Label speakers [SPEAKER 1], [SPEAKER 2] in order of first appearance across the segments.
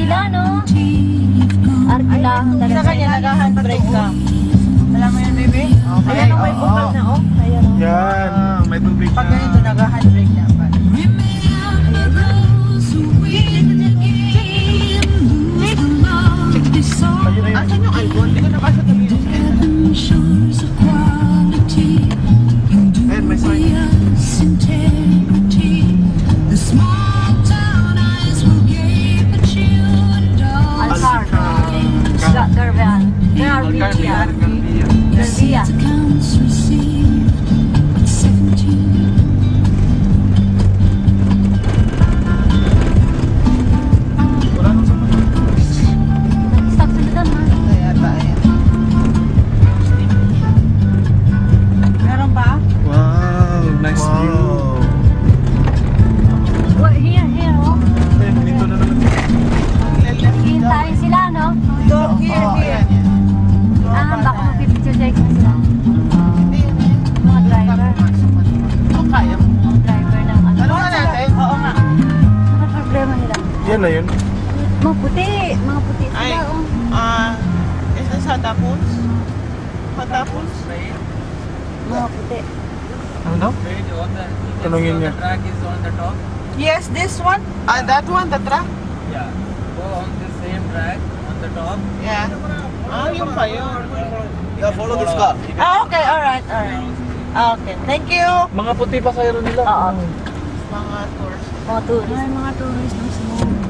[SPEAKER 1] sila, no? Arkilahan talaga.
[SPEAKER 2] Sa kanya, nag-handbrake ka. Alam mo yun, baby? Okay. Ayan, may bukal na, oh. Ayan, oh.
[SPEAKER 3] Yan, may tubig
[SPEAKER 2] Pag ganito, nag-handbrake na. Asan yung album? Hindi ko nakasa tumingin sa
[SPEAKER 3] Ayan, may sign.
[SPEAKER 1] Alcar. Garbian. Garbian. Garbian. Stop sila doon, ha?
[SPEAKER 2] Meron pa?
[SPEAKER 3] Wow, nice view.
[SPEAKER 1] Well, here, oh.
[SPEAKER 3] Ayan, dito na naman.
[SPEAKER 1] Hintayin sila, no?
[SPEAKER 2] Here.
[SPEAKER 1] Baka mag-picture check na sila. Mga driver.
[SPEAKER 2] Kaya mo.
[SPEAKER 1] Mga driver ng ano.
[SPEAKER 2] Ano nga natin? Oo nga.
[SPEAKER 1] Ano problema nila?
[SPEAKER 3] Yan na yun.
[SPEAKER 1] Mga puti. Mga puti
[SPEAKER 2] Ay,
[SPEAKER 1] sila, oh.
[SPEAKER 2] is this Hatapons? Hatapons?
[SPEAKER 1] Mga puti.
[SPEAKER 3] Ano daw? Tanungin niya.
[SPEAKER 4] The track is on the top.
[SPEAKER 2] Yes, this one? That one, the truck?
[SPEAKER 4] Yeah. Go on the same track on the top.
[SPEAKER 2] Yeah. Yung pa yun.
[SPEAKER 4] Yeah, follow this car.
[SPEAKER 2] Okay, alright. Okay, thank you.
[SPEAKER 3] Mga puti pa sayro nila.
[SPEAKER 1] Oo.
[SPEAKER 2] Mga tours.
[SPEAKER 1] Mga tourist. Ay, mga tourist.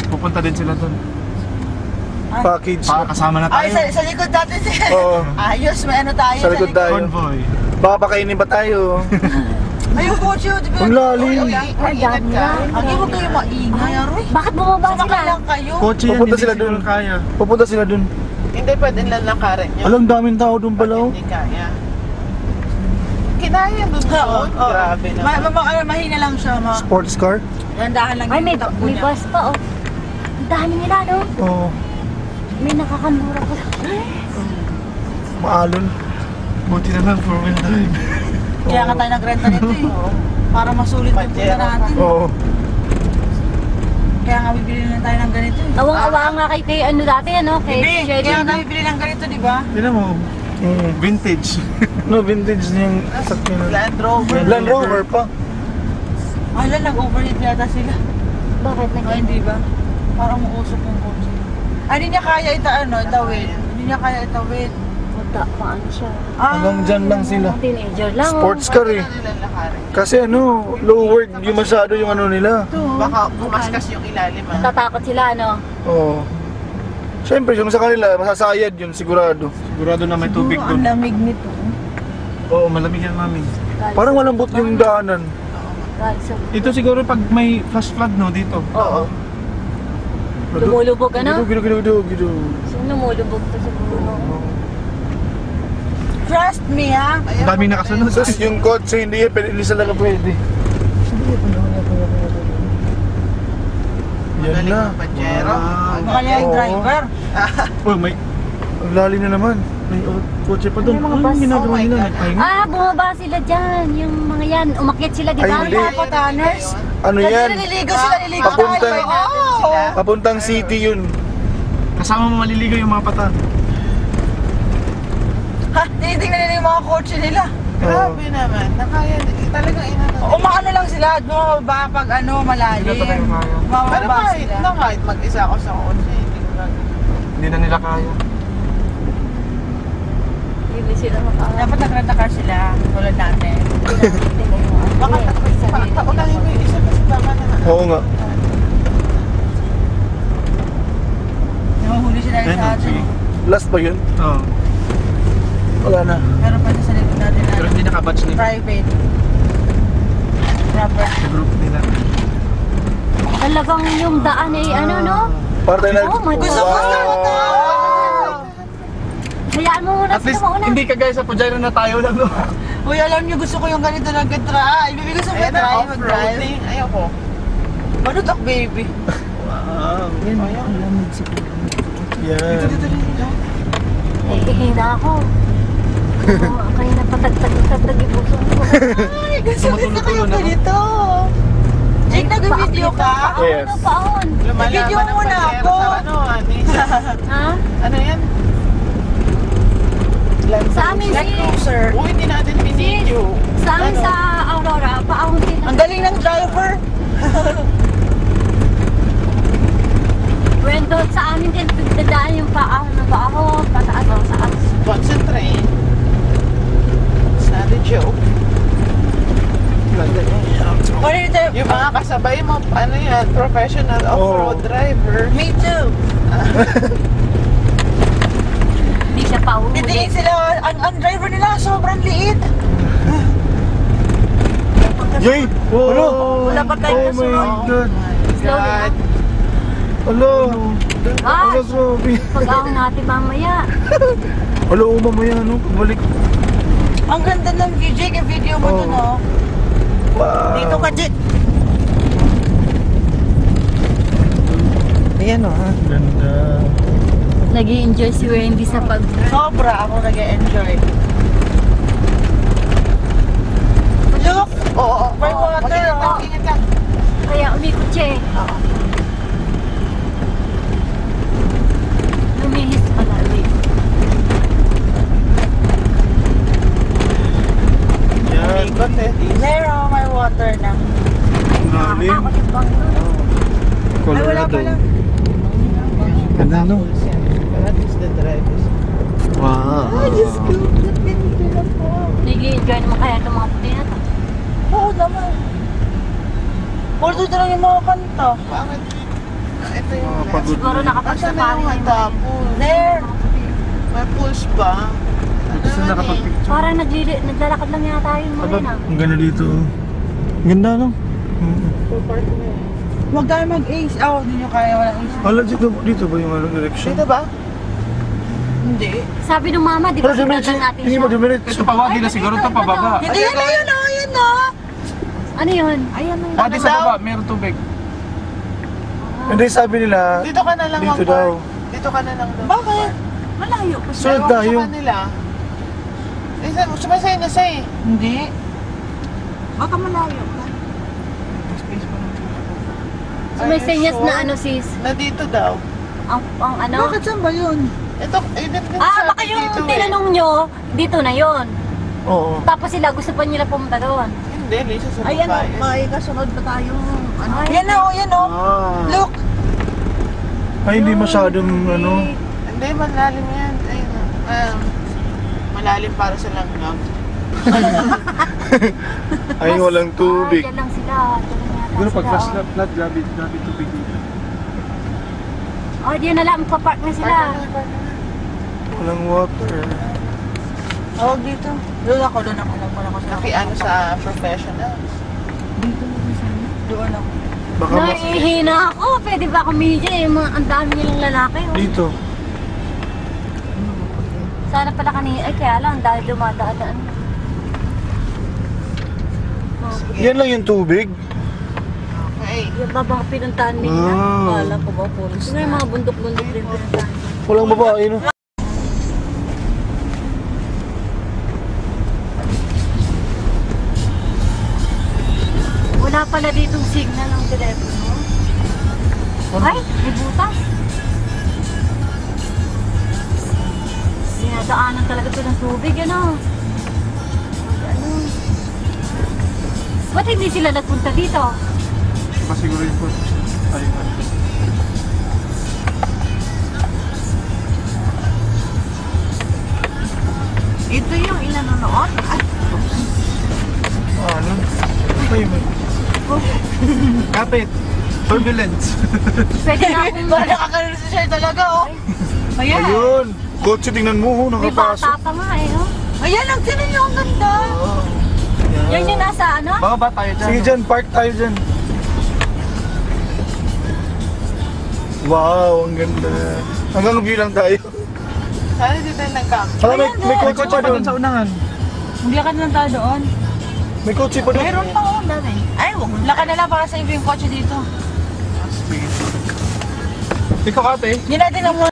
[SPEAKER 3] Pupunta din sila doon. Package. Kasama na
[SPEAKER 2] Ay,
[SPEAKER 3] tayo.
[SPEAKER 2] sa likod natin siya.
[SPEAKER 3] Oo.
[SPEAKER 2] Ayos, may ano tayo.
[SPEAKER 3] Sa likod tayo.
[SPEAKER 4] Convoy.
[SPEAKER 3] Baka pakainin ba tayo?
[SPEAKER 2] Ayun, coach, di ba?
[SPEAKER 3] Ang lalim.
[SPEAKER 1] Ay, dami na.
[SPEAKER 2] Hindi mo kayo maingay, Aroy.
[SPEAKER 1] Bakit bumaba
[SPEAKER 2] Sumakay
[SPEAKER 1] sila?
[SPEAKER 2] lang kayo.
[SPEAKER 4] Kotse yan,
[SPEAKER 3] Pupunta
[SPEAKER 4] hindi
[SPEAKER 3] sila
[SPEAKER 4] siguro
[SPEAKER 3] dun.
[SPEAKER 4] kaya.
[SPEAKER 3] Pupunta sila dun.
[SPEAKER 2] Hindi pwede lalakarin nyo.
[SPEAKER 3] Alam, daming tao dun pala. Oh.
[SPEAKER 2] Hindi kaya. Kinaya doon doon. Grabe na. Mahina lang siya.
[SPEAKER 3] Sports car?
[SPEAKER 2] Dandahan lang
[SPEAKER 1] Ay, may
[SPEAKER 2] takbo niya.
[SPEAKER 1] bus pa, oh. Ang dami nila, no?
[SPEAKER 3] Oo.
[SPEAKER 1] May nakakanlura pa.
[SPEAKER 3] Maalon.
[SPEAKER 4] Buti na lang 4-wheel drive.
[SPEAKER 2] Kaya nga tayo nagrenta nito eh. Para masulit yung punta natin.
[SPEAKER 3] Oo.
[SPEAKER 2] Kaya nga bibili na tayo ng ganito eh.
[SPEAKER 1] Awang-awa nga kay ano dati, ano? Kay
[SPEAKER 2] Hindi,
[SPEAKER 1] Sherry,
[SPEAKER 2] kaya
[SPEAKER 1] no?
[SPEAKER 2] nga bibili ng ganito, di ba?
[SPEAKER 4] Tignan mo, vintage.
[SPEAKER 3] No, vintage na yung sakyan.
[SPEAKER 2] Land Rover.
[SPEAKER 3] Land Rover pa.
[SPEAKER 2] Ala, nag-overheat yata sila.
[SPEAKER 1] Bakit
[SPEAKER 2] Ay, hindi ba? Parang mausok yung kotse. Ay, hindi niya kaya itawid. Hindi niya kaya itawid.
[SPEAKER 1] Puta, paano siya?
[SPEAKER 3] Hanggang dyan lang sila.
[SPEAKER 1] Teenager lang, oh.
[SPEAKER 3] Sports car eh. Kasi ano, lowered yung masyado yung ano nila.
[SPEAKER 2] Baka bumaskas yung ilalim ah.
[SPEAKER 1] Natatakot sila, ano?
[SPEAKER 3] Oo. Siyempre, yung sa kanila, masasayad yun, sigurado.
[SPEAKER 4] Sigurado na may tubig
[SPEAKER 2] Ang
[SPEAKER 4] doon.
[SPEAKER 2] lamig nito.
[SPEAKER 4] Oo, malamig yan, mami.
[SPEAKER 3] Parang malambot yung daanan.
[SPEAKER 1] Galing sa...
[SPEAKER 4] Ito siguro pag may flash flood, no, dito.
[SPEAKER 1] Oo. Lumulubog, ano?
[SPEAKER 3] Gido.
[SPEAKER 1] Sino lumulubog to siguro?
[SPEAKER 2] Trust me ha.
[SPEAKER 4] Ang daming nakasunod.
[SPEAKER 3] Tapos yung kotse, hindi sila na pwede. Yan na.
[SPEAKER 2] Makanya yung driver.
[SPEAKER 4] Oh, may
[SPEAKER 3] Ang lalim na naman.
[SPEAKER 4] may kotse pa doon.
[SPEAKER 1] May mga
[SPEAKER 4] Ano
[SPEAKER 1] bus.
[SPEAKER 4] yung ginagawa
[SPEAKER 2] Oh my
[SPEAKER 4] nila?
[SPEAKER 2] God.
[SPEAKER 4] Nagpahinga?
[SPEAKER 1] Bumaba sila dyan. Yung mga yan, umakyat sila, di
[SPEAKER 3] Ay,
[SPEAKER 1] ba?
[SPEAKER 3] hindi.
[SPEAKER 2] Pataners.
[SPEAKER 3] Ano yan?
[SPEAKER 2] Naliligo sila, naliligo
[SPEAKER 3] Papuntang-
[SPEAKER 2] tayo. Oo.
[SPEAKER 3] Papuntang city yun.
[SPEAKER 4] Kasama mo maliligaw yung mga pata.
[SPEAKER 2] Ha, tinitingnan nila yung mga kotse nila.
[SPEAKER 3] Grabe
[SPEAKER 2] naman. Nakaya, talagang inano. Umaano lang sila, bumaba pag ano, malalim.
[SPEAKER 4] Hindi na talaga kaya.
[SPEAKER 2] Bumaba sila. Kahit mag-isa ako sa kotse, hindi ko lang.
[SPEAKER 4] Hindi na nila kaya.
[SPEAKER 1] Hindi sila makakaya.
[SPEAKER 2] Dapat nagrenta car sila, tulad natin. Baka takunahin mo yung isa kasi baka na.
[SPEAKER 3] Oo nga.
[SPEAKER 2] Nahuhuli sila
[SPEAKER 4] Ayun,
[SPEAKER 2] sa atin.
[SPEAKER 4] sige.
[SPEAKER 3] Last ba yun?
[SPEAKER 4] Oo.
[SPEAKER 3] Wala na.
[SPEAKER 2] Meron pa sa likod natin
[SPEAKER 4] Pero
[SPEAKER 2] na
[SPEAKER 4] hindi nakabatch nila.
[SPEAKER 2] private. Proper.
[SPEAKER 4] Sa group nila.
[SPEAKER 1] Talagang yung daan ay ano, no?
[SPEAKER 3] Para tayo
[SPEAKER 1] Oh my God.
[SPEAKER 2] Gusto ko sa ito!
[SPEAKER 1] Hayaan mo muna
[SPEAKER 4] At least,
[SPEAKER 1] sila mauna.
[SPEAKER 4] hindi kagaya sa Pajero na tayo lang, no?
[SPEAKER 2] Uy, alam niyo, gusto ko yung ganito na try. Ibibigay gusto ko try mag-drive. Ayoko. Manutok, baby.
[SPEAKER 4] Wow.
[SPEAKER 3] Yan.
[SPEAKER 1] Hihina ako. Kaya napatagtag-tagtag yung puso ko.
[SPEAKER 2] Ay, gusto ko
[SPEAKER 4] Tumutulo-tulo na.
[SPEAKER 2] ganito. Jake, nag-video ka?
[SPEAKER 3] Yes.
[SPEAKER 1] Ano paon?
[SPEAKER 2] Video mo na ako.
[SPEAKER 1] Ha?
[SPEAKER 4] Ano yan?
[SPEAKER 1] Sa amin
[SPEAKER 2] Land
[SPEAKER 1] si...
[SPEAKER 2] Cruiser.
[SPEAKER 4] Uy, hindi natin binidyo.
[SPEAKER 1] Sa amin sa Aurora, paahon din.
[SPEAKER 2] Ang galing ng driver.
[SPEAKER 1] When doon sa amin din, dadaan yung paahon ng paahon, pataas o saas.
[SPEAKER 4] Concentrate. It's not a joke. Yung mga kasabay mo, ano yan, professional off-road driver.
[SPEAKER 2] Me too.
[SPEAKER 1] Hindi siya pauwi.
[SPEAKER 2] Didiin sila, ang driver nila sobrang liit.
[SPEAKER 3] Yay! Hello!
[SPEAKER 2] Wala pa tayong
[SPEAKER 3] Oh my
[SPEAKER 2] kasunod.
[SPEAKER 3] God!
[SPEAKER 1] Slowly na.
[SPEAKER 3] Hello!
[SPEAKER 1] Ah,
[SPEAKER 3] Hello, grabe!
[SPEAKER 1] pag-ahon natin mamaya.
[SPEAKER 3] Hello, mamaya, no? Pagbalik.
[SPEAKER 2] Ang ganda ng view, Jake. Yung video mo dun, oh.
[SPEAKER 3] Wow!
[SPEAKER 2] Dito ka, Jake. Ayan, oh. Ha?
[SPEAKER 3] Ganda.
[SPEAKER 1] Nag-i-enjoy si Wendy sa pag...
[SPEAKER 2] Sobra ako nag-enjoy. Look!
[SPEAKER 4] Oo,
[SPEAKER 2] May water, oh.
[SPEAKER 4] Ingat ka.
[SPEAKER 1] Kaya umikot siya eh. Lumihis pala ulit.
[SPEAKER 3] Yan.
[SPEAKER 4] Ikot eh.
[SPEAKER 2] Zero, may water na.
[SPEAKER 3] Lalim.
[SPEAKER 1] Nakakatakot yung banglo.
[SPEAKER 2] Ay, wala
[SPEAKER 3] Colorado.
[SPEAKER 2] pala.
[SPEAKER 3] Ganda, no?
[SPEAKER 4] That is the drivers.
[SPEAKER 3] Wow!
[SPEAKER 2] Ay, Diyos ko. Napinito na po.
[SPEAKER 1] Nag-i-enjoy naman kaya itong mga puti na to.
[SPEAKER 2] Oo naman. Although lang yung mga kanta.
[SPEAKER 4] Bakit? Ito yung
[SPEAKER 3] Mga pagod.
[SPEAKER 1] Siguro
[SPEAKER 4] Asan na
[SPEAKER 1] nakapagsaparin
[SPEAKER 4] yung
[SPEAKER 1] na yung
[SPEAKER 4] tapos?
[SPEAKER 2] There.
[SPEAKER 4] May pulse ba?
[SPEAKER 3] Gusto nakapag-picture.
[SPEAKER 1] Parang naglalakad lang yata yung mga
[SPEAKER 3] Aba,
[SPEAKER 1] yun ah.
[SPEAKER 3] ang ganda dito. Ganda, no?
[SPEAKER 2] Huwag tayo mag-ace. Ah, hindi nyo kaya walang ace.
[SPEAKER 3] Hala, dito ba yung ano, direction?
[SPEAKER 4] Dito ba?
[SPEAKER 2] Hindi.
[SPEAKER 1] Sabi ng mama, di ba
[SPEAKER 3] Pero dumiretso.
[SPEAKER 1] sundan natin
[SPEAKER 3] Hindi
[SPEAKER 1] siya?
[SPEAKER 3] mo dumiretso.
[SPEAKER 5] Ito pawagi na siguro ito pababa.
[SPEAKER 2] Hindi, yan na yun, oh. Yan, oh.
[SPEAKER 1] Ano yun? Ayan na yun.
[SPEAKER 5] Pwede sa baba, meron tubig.
[SPEAKER 3] Hindi, sabi nila,
[SPEAKER 4] Dito ka na lang
[SPEAKER 3] dito
[SPEAKER 4] mag-park.
[SPEAKER 3] daw.
[SPEAKER 4] Dito ka na lang daw.
[SPEAKER 2] Bakit? Malayo pa siya.
[SPEAKER 3] Sunod
[SPEAKER 4] Ewan ko
[SPEAKER 3] tayo.
[SPEAKER 4] sa kanila. Sumasay na siya eh.
[SPEAKER 2] Hindi. Baka malayo ka.
[SPEAKER 1] So may
[SPEAKER 4] Are you
[SPEAKER 1] senyas
[SPEAKER 4] sure?
[SPEAKER 1] na ano sis?
[SPEAKER 4] Na dito daw.
[SPEAKER 1] Ang ano?
[SPEAKER 2] Bakit saan ba yun?
[SPEAKER 4] Ito, dito
[SPEAKER 1] Ah, baka yung
[SPEAKER 4] dito
[SPEAKER 1] tinanong nyo, dito na yon.
[SPEAKER 3] Oo.
[SPEAKER 1] Tapos sila gusto pa nila pumunta doon.
[SPEAKER 4] Hindi, Lisa sa
[SPEAKER 2] Ayan,
[SPEAKER 4] babae.
[SPEAKER 2] oh. May kasunod pa tayo. Ano?
[SPEAKER 1] Ay.
[SPEAKER 2] Yan, oh. Yan, oh.
[SPEAKER 3] Ah.
[SPEAKER 2] Look.
[SPEAKER 3] Ay, hindi masyadong ano.
[SPEAKER 4] Hindi, malalim yan. Ayun, malalim para sa langgam.
[SPEAKER 3] Ay, walang tubig.
[SPEAKER 1] Dyan lang sila. Dyan lang yata
[SPEAKER 5] Siguro pag
[SPEAKER 1] sila,
[SPEAKER 5] flash flood, grabe tubig dito.
[SPEAKER 1] Oh, diyan na lang, magpa-park na sila.
[SPEAKER 3] Walang water.
[SPEAKER 2] Tawag dito. Doon ako. Wala ko sa
[SPEAKER 4] Nakiano sa professionals.
[SPEAKER 2] Doon ako.
[SPEAKER 3] Baka mas...
[SPEAKER 1] Nahihina ako. Pwede ba ako medyo eh. Ang dami nilang lalaki. Oh.
[SPEAKER 3] Dito.
[SPEAKER 1] Sana pala kanina. Ay, kaya lang. Dahil dumadaan.
[SPEAKER 3] Yan lang yung tubig.
[SPEAKER 4] Okay.
[SPEAKER 1] Yung babang pinuntahan nila.
[SPEAKER 3] Wow.
[SPEAKER 2] Wala ko ba pulis
[SPEAKER 1] Sino yung mga bundok-bundok din pinuntahan?
[SPEAKER 3] Walang babae, no?
[SPEAKER 1] Wala pala ditong signal ng telepono. Ay, may butas. Dinadaanan talaga ito ng tubig, ano? Ano? Ba't hindi sila nagpunta dito?
[SPEAKER 5] Baka siguro yung food. Ayun.
[SPEAKER 2] Ito yung inanonood. Ay,
[SPEAKER 3] Ano? Ay, may...
[SPEAKER 5] Kapit! Turbulence!
[SPEAKER 1] Pwede na akong...
[SPEAKER 2] Parang nakakaroon si Sir talaga, oh. Ayan.
[SPEAKER 3] Ayun! Kotse, tingnan mo, oh,
[SPEAKER 1] May
[SPEAKER 3] nakapasok.
[SPEAKER 1] bata pa nga eh, oh.
[SPEAKER 2] Ayan, ang tinan niyo, ang ganda.
[SPEAKER 1] Yan yung nasa ano?
[SPEAKER 5] Baka ba tayo dyan?
[SPEAKER 3] Sige dyan, park tayo dyan. Wow, ang ganda. Hanggang bilang tayo.
[SPEAKER 4] Sana dito yung nag-camp.
[SPEAKER 3] Alam, may
[SPEAKER 5] May
[SPEAKER 3] kotse
[SPEAKER 5] kotse
[SPEAKER 3] pa
[SPEAKER 5] pa
[SPEAKER 3] doon.
[SPEAKER 5] dun sa unahan.
[SPEAKER 2] Hindi ka na tayo doon.
[SPEAKER 3] May kotse pa doon.
[SPEAKER 2] Meron pa, oh, dami. Ay, wag. Laka na lang para sa iyo yung kotse dito.
[SPEAKER 5] Ikaw ate?
[SPEAKER 2] Hindi natin lang